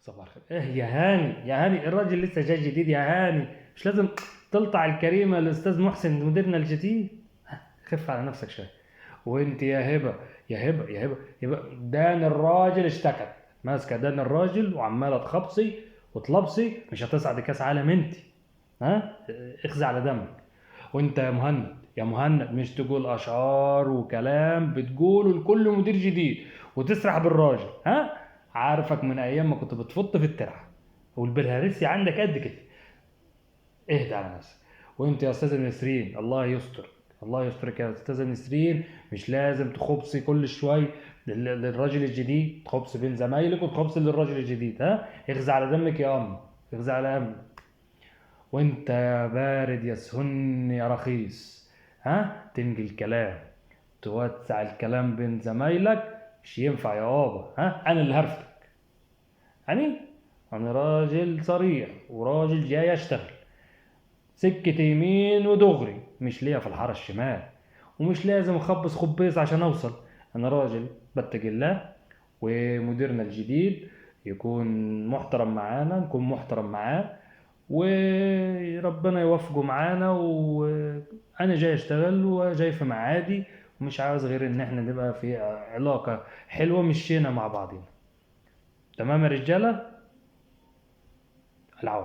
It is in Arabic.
صباح الخير. ايه يا هاني، يا هاني الراجل لسه جاي جديد يا هاني، مش لازم تلطع الكريمه الاستاذ محسن مديرنا الجديد. خف على نفسك شويه. وانت يا هبه، يا هبه يا هبه يا هبه، دان الراجل اشتكت، ماسكه دان الراجل وعماله تخبصي وتلبسي، مش هتصعد كاس عالم انت. ها، اخزي على دمك. وانت يا مهند، يا مهند مش تقول اشعار وكلام بتقوله لكل مدير جديد وتسرح بالراجل. ها، عارفك من ايام ما كنت بتفط في الترعه والبرهارسي عندك قد كده. اهدى على نفسك. وانت يا استاذه نسرين، الله يستر، الله يسترك يا استاذه نسرين، مش لازم تخبصي كل شوي للراجل الجديد، تخبصي بين زمايلك وتخبصي للراجل الجديد. ها، اخزي على دمك يا ام، اخزي على امك. وانت يا بارد يا سهن يا رخيص، ها تنقل الكلام، توسع الكلام بين زمايلك، مش ينفع يا بابا. ها، انا اللي هرفدك. يعني انا راجل صريح وراجل جاي اشتغل، سكة يمين ودغري، مش ليا في الحارة الشمال، ومش لازم اخبص خبيص عشان اوصل. انا راجل بتقي الله، ومديرنا الجديد يكون محترم معانا نكون محترم معاه، وربنا يوفقه معانا. وانا جاي اشتغل وجاي في معادي، ومش عاوز غير ان احنا نبقى في علاقة حلوة مشينا مع بعضنا. تمام يا رجالة؟